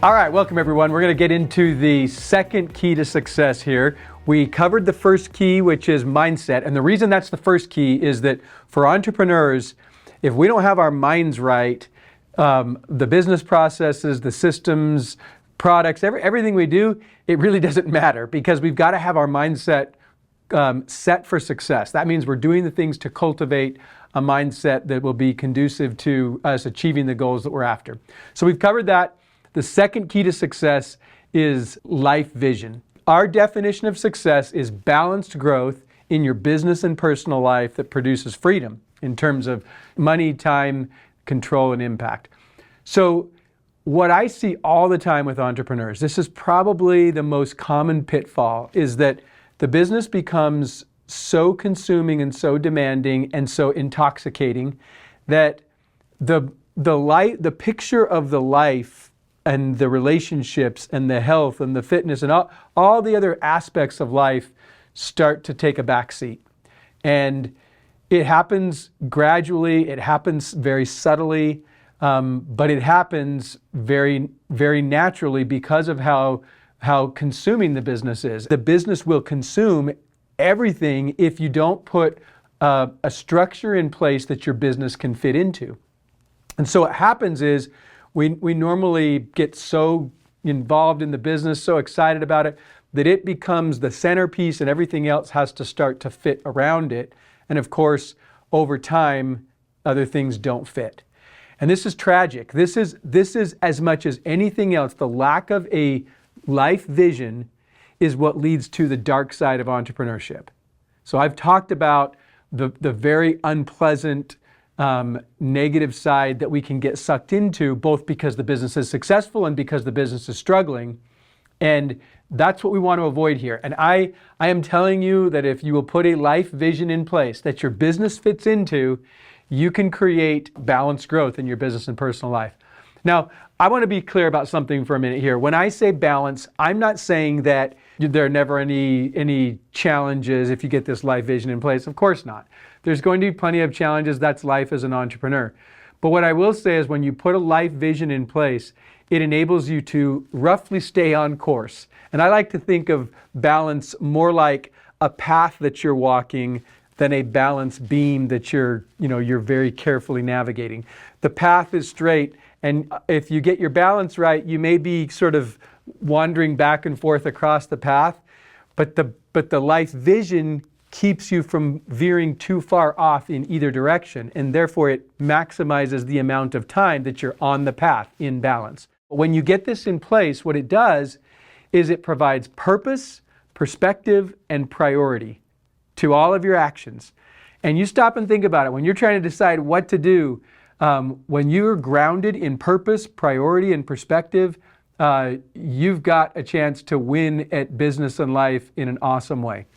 All right, welcome everyone. We're going to get into the second key to success here. We covered the first key, which is mindset. And the reason that's the first key is that for entrepreneurs, if we don't have our minds right, the business processes, the systems, products, everything we do, it really doesn't matter because we've got to have our mindset set for success. That means we're doing the things to cultivate a mindset that will be conducive to us achieving the goals that we're after. So we've covered that. The second key to success is life vision. Our definition of success is balanced growth in your business and personal life that produces freedom in terms of money, time, control, and impact. So what I see all the time with entrepreneurs, this is probably the most common pitfall, is that the business becomes so consuming and so demanding and so intoxicating that the picture of the life and the relationships and the health and the fitness and all the other aspects of life start to take a back seat. And it happens gradually, it happens very subtly, but it happens very, very naturally because of how consuming the business is. The business will consume everything if you don't put a structure in place that your business can fit into. And so what happens is we normally get so involved in the business, so excited about it, that it becomes the centerpiece and everything else has to start to fit around it. And of course, over time, other things don't fit. And this is tragic. This is as much as anything else, the lack of a life vision is what leads to the dark side of entrepreneurship. So I've talked about the very unpleasant negative side that we can get sucked into, both because the business is successful and because the business is struggling. And that's what we want to avoid here. And I am telling you that if you will put a life vision in place that your business fits into, you can create balanced growth in your business and personal life. Now, I want to be clear about something for a minute here. When I say balance, I'm not saying that there are never any challenges if you get this life vision in place. Of course not. There's going to be plenty of challenges. That's life as an entrepreneur. But what I will say is when you put a life vision in place, it enables you to roughly stay on course. And I like to think of balance more like a path that you're walking than a balance beam that you're very carefully navigating. The path is straight, and if you get your balance right, you may be sort of wandering back and forth across the path, but the life vision keeps you from veering too far off in either direction, and therefore it maximizes the amount of time that you're on the path in balance. When you get this in place, what it does is it provides purpose, perspective, and priority to all of your actions. And you stop and think about it. When you're trying to decide what to do, when you're grounded in purpose, priority, and perspective, you've got a chance to win at business and life in an awesome way.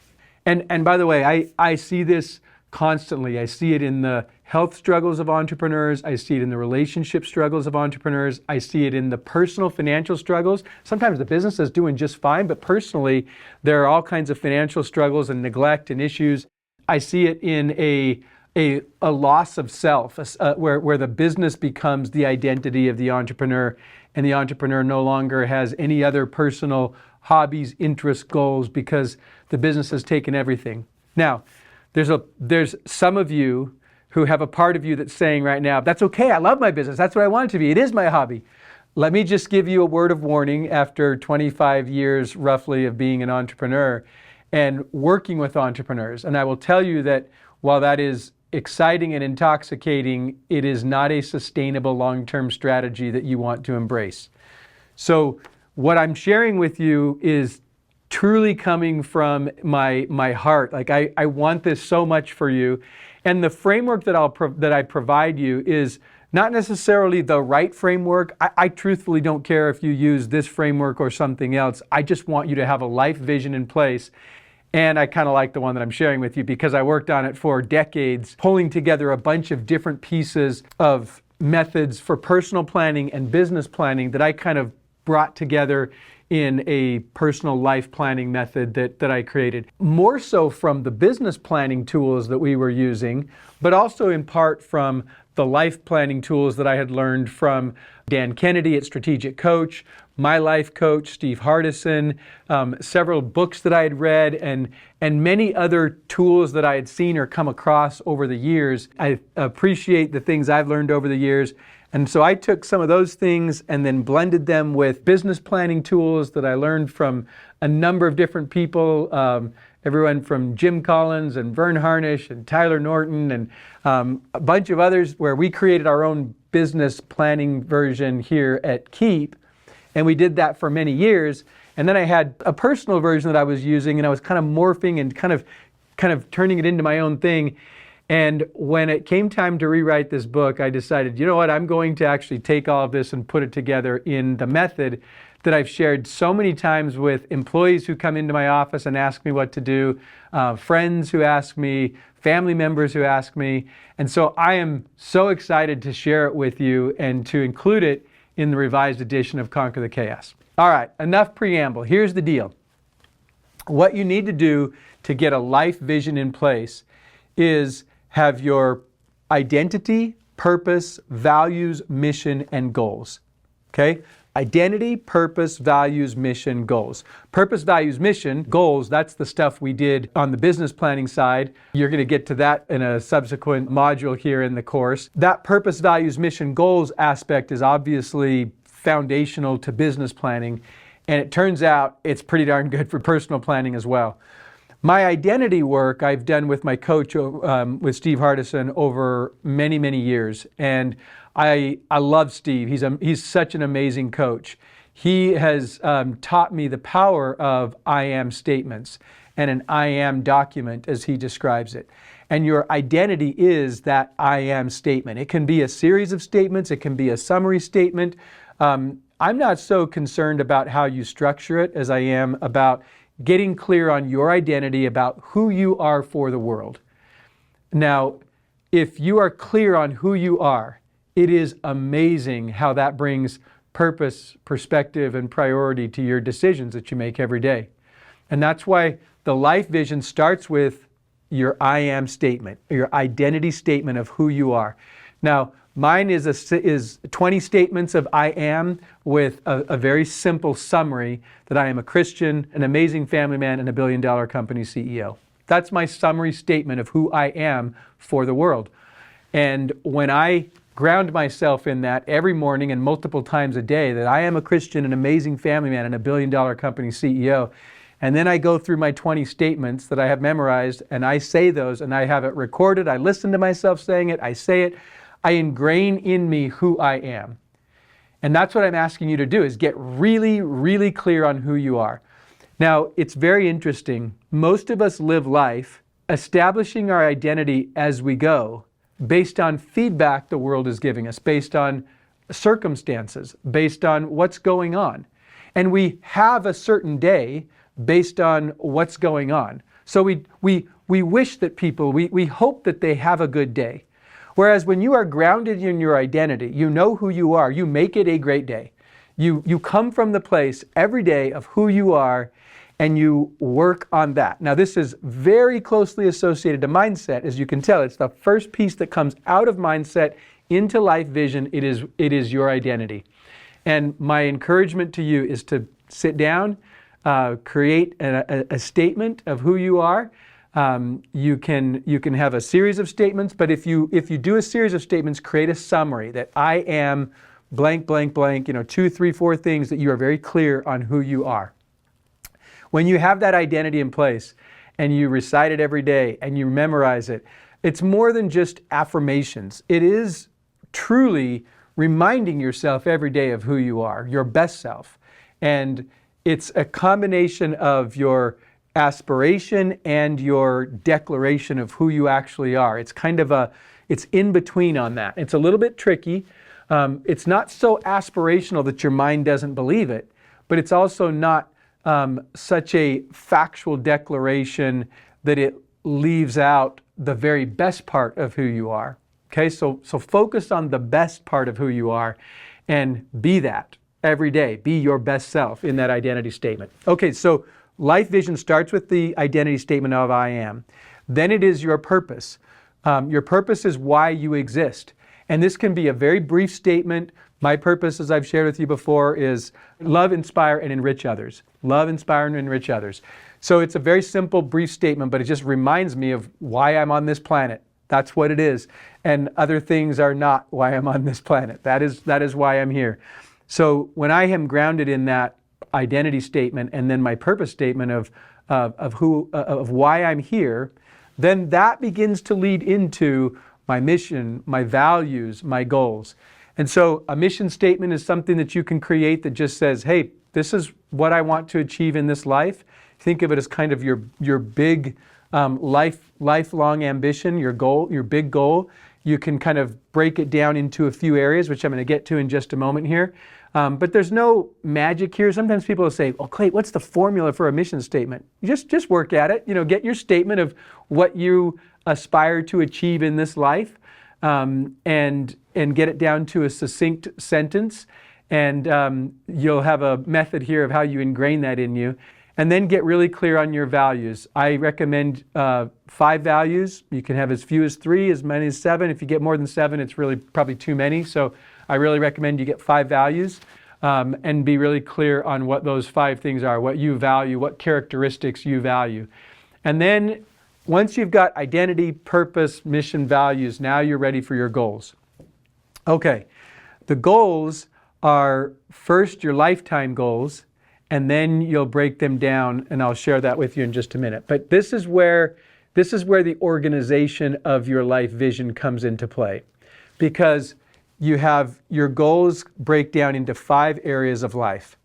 And by the way, I see this constantly. I see it in the health struggles of entrepreneurs. I see it in the relationship struggles of entrepreneurs. I see it in the personal financial struggles. Sometimes the business is doing just fine, but personally, there are all kinds of financial struggles and neglect and issues. I see it in a loss of self, where the business becomes the identity of the entrepreneur, and the entrepreneur no longer has any other personal hobbies, interests, goals, because the business has taken everything. Now, there's some of you who have a part of you that's saying right now, that's okay, I love my business, that's what I want it to be, it is my hobby. Let me just give you a word of warning after 25 years roughly of being an entrepreneur and working with entrepreneurs. And I will tell you that while that is exciting and intoxicating, it is not a sustainable long-term strategy that you want to embrace. So what I'm sharing with you is truly coming from my heart. Like I want this so much for you. And the framework that I provide you is not necessarily the right framework. I truthfully don't care if you use this framework or something else. I just want you to have a life vision in place. And I kind of like the one that I'm sharing with you because I worked on it for decades, pulling together a bunch of different pieces of methods for personal planning and business planning that I kind of brought together in a personal life planning method that I created. More so from the business planning tools that we were using, but also in part from the life planning tools that I had learned from Dan Kennedy at Strategic Coach, my life coach, Steve Hardison, several books that I had read, and many other tools that I had seen or come across over the years. I appreciate the things I've learned over the years. And so I took some of those things and then blended them with business planning tools that I learned from a number of different people, everyone from Jim Collins and Vern Harnish and Tyler Norton and a bunch of others, where we created our own business planning version here at Keep. And we did that for many years. And then I had a personal version that I was using, and I was kind of morphing and kind of turning it into my own thing. And when it came time to rewrite this book, I decided, you know what, I'm going to actually take all of this and put it together in the method that I've shared so many times with employees who come into my office and ask me what to do, friends who ask me, family members who ask me. And so I am so excited to share it with you and to include it in the revised edition of Conquer the Chaos. All right, enough preamble. Here's the deal. What you need to do to get a life vision in place is have your identity, purpose, values, mission, and goals. Okay? Identity, purpose, values, mission, goals. Purpose, values, mission, goals, that's the stuff we did on the business planning side. You're going to get to that in a subsequent module here in the course. That purpose, values, mission, goals aspect is obviously foundational to business planning, and it turns out it's pretty darn good for personal planning as well. My identity work I've done with my coach, with Steve Hardison, over many, many years, and I love Steve. He's such an amazing coach. He has taught me the power of I am statements and an I am document, as he describes it. And your identity is that I am statement. It can be a series of statements. It can be a summary statement. I'm not so concerned about how you structure it as I am about getting clear on your identity, about who you are for the world. Now, if you are clear on who you are, it is amazing how that brings purpose, perspective, and priority to your decisions that you make every day. And that's why the life vision starts with your I am statement, your identity statement of who you are. Now, mine is 20 statements of I am with a very simple summary that I am a Christian, an amazing family man, and a billion-dollar company CEO. That's my summary statement of who I am for the world. And when I ground myself in that every morning and multiple times a day, that I am a Christian, an amazing family man, and a billion-dollar company CEO, and then I go through my 20 statements that I have memorized, and I say those, and I have it recorded, I listen to myself saying it, I say it, I ingrain in me who I am. And that's what I'm asking you to do, is get really, really clear on who you are. Now, it's very interesting. Most of us live life establishing our identity as we go, based on feedback the world is giving us, based on circumstances, based on what's going on. And we have a certain day based on what's going on. So we wish that people, we hope that they have a good day. Whereas when you are grounded in your identity, you know who you are, you make it a great day. You come from the place every day of who you are, and you work on that. Now, this is very closely associated to mindset. As you can tell, it's the first piece that comes out of mindset into life vision. It is your identity. And my encouragement to you is to sit down, create a statement of who you are. You can have a series of statements, but if you do a series of statements, create a summary that I am blank, blank, blank, 2, 3, 4 things that you are very clear on who you are. When you have that identity in place and you recite it every day and you memorize it, it's more than just affirmations. It is truly reminding yourself every day of who you are, your best self. And it's a combination of your aspiration and your declaration of who you actually are. It's kind of it's in between on that. It's a little bit tricky. It's not so aspirational that your mind doesn't believe it, but it's also not such a factual declaration that it leaves out the very best part of who you are. Okay, so focus on the best part of who you are and be that every day. Be your best self in that identity statement. Okay, so life vision starts with the identity statement of I am. Then it is your purpose. Your purpose is why you exist. And this can be a very brief statement. My purpose, as I've shared with you before, is love, inspire, and enrich others. Love, inspire, and enrich others. So it's a very simple, brief statement, but it just reminds me of why I'm on this planet. That's what it is. And other things are not why I'm on this planet. That is why I'm here. So when I am grounded in that identity statement and then my purpose statement of why I'm here, then that begins to lead into my mission, my values, my goals. And so a mission statement is something that you can create that just says, hey, this is what I want to achieve in this life. Think of it as kind of your big lifelong ambition, your goal, your big goal. You can kind of break it down into a few areas, which I'm going to get to in just a moment here. But there's no magic here. Sometimes people will say, "Oh, Clay, what's the formula for a mission statement?" You just work at it. Get your statement of what you aspire to achieve in this life, and get it down to a succinct sentence. And you'll have a method here of how you ingrain that in you. And then get really clear on your values. I recommend 5 values. You can have as few as 3, as many as 7. If you get more than 7, it's really probably too many. So I really recommend you get 5 values and be really clear on what those 5 things are, what you value, what characteristics you value. And then once you've got identity, purpose, mission, values, now you're ready for your goals. Okay, the goals are first your lifetime goals, and then you'll break them down, and I'll share that with you in just a minute. But this is where the organization of your life vision comes into play, because you have your goals break down into 5 areas of life.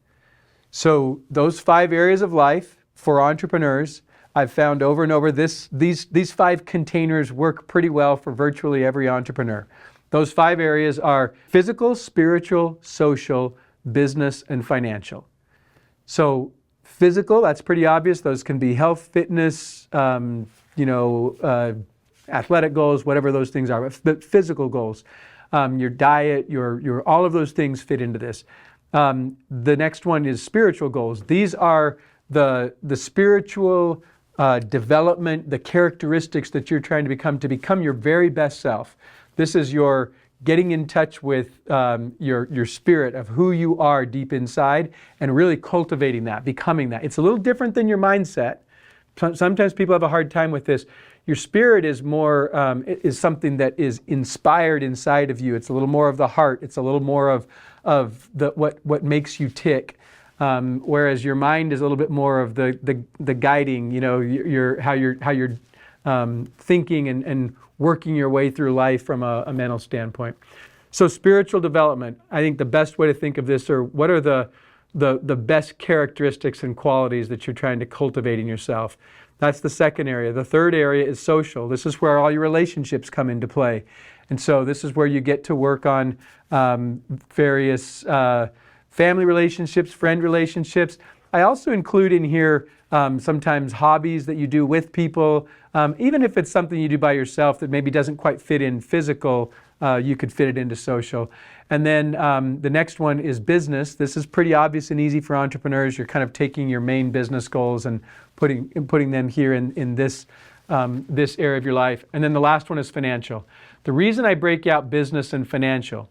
So those 5 areas of life for entrepreneurs, I've found over and over, these 5 containers work pretty well for virtually every entrepreneur. Those 5 areas are physical, spiritual, social, business, and financial. So physical, that's pretty obvious. Those can be health, fitness, athletic goals, whatever those things are. But physical goals, your diet, your all of those things fit into this. The next one is spiritual goals. These are the spiritual development, the characteristics that you're trying to become your very best self. This is your getting in touch with your spirit of who you are deep inside and really cultivating that, becoming that. It's a little different than your mindset. Sometimes people have a hard time with this. Your spirit is more is something that is inspired inside of you. It's a little more of the heart. It's a little more of what makes you tick. Whereas your mind is a little bit more of the guiding. How you're thinking and working your way through life from a mental standpoint. So spiritual development, I think the best way to think of this are what are the best characteristics and qualities that you're trying to cultivate in yourself. That's the second area. The third area is social. This is where all your relationships come into play. And so this is where you get to work on various family relationships, friend relationships. I also include in here sometimes hobbies that you do with people. Even if it's something you do by yourself that maybe doesn't quite fit in physical, you could fit it into social. And then the next one is business. This is pretty obvious and easy for entrepreneurs. You're kind of taking your main business goals and putting them here in this area of your life. And then the last one is financial. The reason I break out business and financial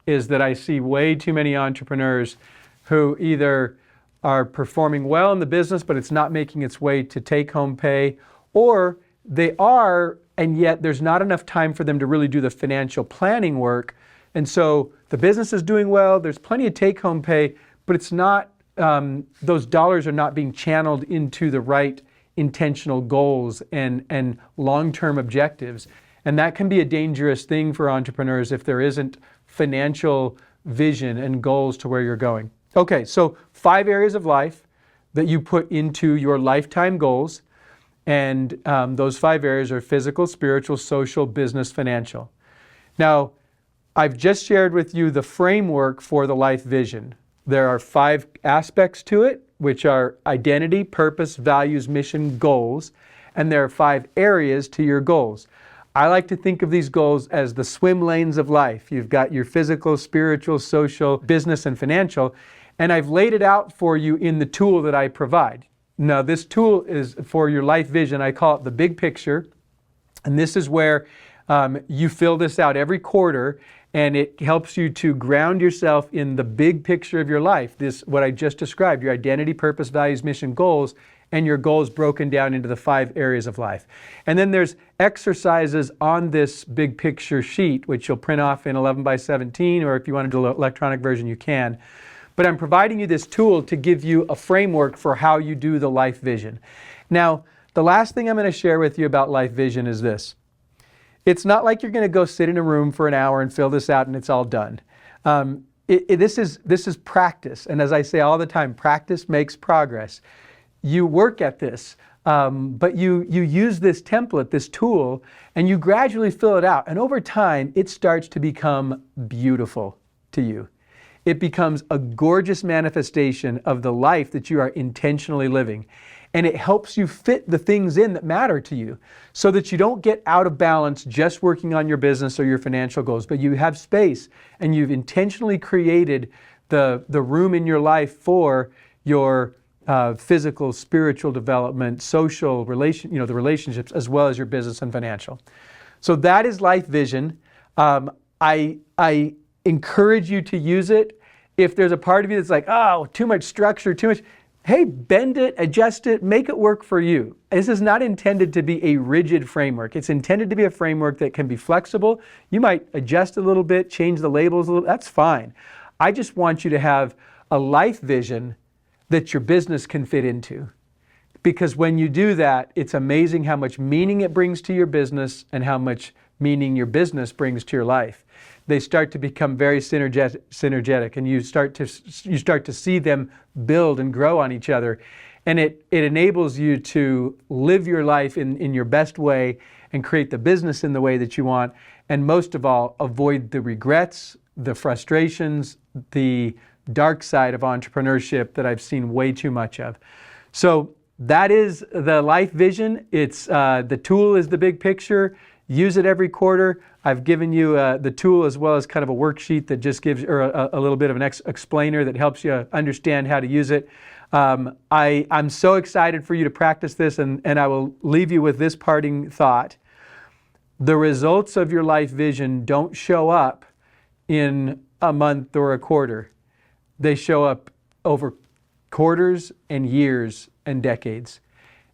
is that I see way too many entrepreneurs who either are performing well in the business, but it's not making its way to take-home pay, or they are, and yet there's not enough time for them to really do the financial planning work. And so the business is doing well, there's plenty of take-home pay, but it's not, those dollars are not being channeled into the right intentional goals and long-term objectives. And that can be a dangerous thing for entrepreneurs if there isn't financial vision and goals to where you're going. Okay, so 5 areas of life that you put into your lifetime goals. And those 5 areas are physical, spiritual, social, business, financial. Now, I've just shared with you the framework for the life vision. There are 5 aspects to it, which are identity, purpose, values, mission, goals. And there are 5 areas to your goals. I like to think of these goals as the swim lanes of life. You've got your physical, spiritual, social, business, and financial. And I've laid it out for you in the tool that I provide. Now, this tool is for your life vision. I call it the big picture. And this is where You fill this out every quarter, and it helps you to ground yourself in the big picture of your life. This, what I just described, your identity, purpose, values, mission, goals, and your goals broken down into the 5 areas of life. And then there's exercises on this big picture sheet, which you'll print off in 11 by 17, or if you want to do an electronic version, you can. But I'm providing you this tool to give you a framework for how you do the life vision. Now, the last thing I'm going to share with you about life vision is this. It's not like you're going to go sit in a room for an hour and fill this out and it's all done. This is practice. And as I say all the time, practice makes progress. You work at this, but you use this template, this tool, and you gradually fill it out. And over time, it starts to become beautiful to you. It becomes a gorgeous manifestation of the life that you are intentionally living. And it helps you fit the things in that matter to you so that you don't get out of balance just working on your business or your financial goals, but you have space and you've intentionally created the room in your life for your physical, spiritual development, social, the relationships, as well as your business and financial. So that is life vision. I encourage you to use it. If there's a part of you that's like, oh, too much structure, too much, hey, bend it, adjust it, make it work for you. This is not intended to be a rigid framework. It's intended to be a framework that can be flexible. You might adjust a little bit, change the labels a little, that's fine. I just want you to have a life vision that your business can fit into. Because when you do that, it's amazing how much meaning it brings to your business and how much meaning your business brings to your life. They start to become very synergetic, and you start to see them build and grow on each other. And it enables you to live your life in your best way and create the business in the way that you want. And most of all, avoid the regrets, the frustrations, the dark side of entrepreneurship that I've seen way too much of. So that is the life vision. It's the tool is the big picture. Use it every quarter. I've given you the tool as well as kind of a worksheet that just gives, or a little bit of an explainer that helps you understand how to use it. I'm so excited for you to practice this, and I will leave you with this parting thought. The results of your life vision don't show up in a month or a quarter. They show up over quarters and years and decades.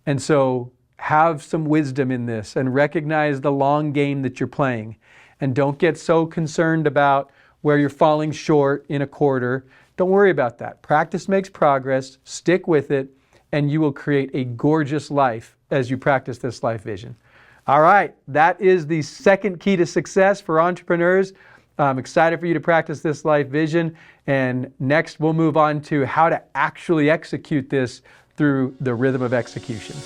And so have some wisdom in this and recognize the long game that you're playing. And don't get so concerned about where you're falling short in a quarter. Don't worry about that. Practice makes progress. Stick with it, and you will create a gorgeous life as you practice this life vision. All right, that is the second key to success for entrepreneurs. I'm excited for you to practice this life vision. And next, we'll move on to how to actually execute this through the rhythm of execution.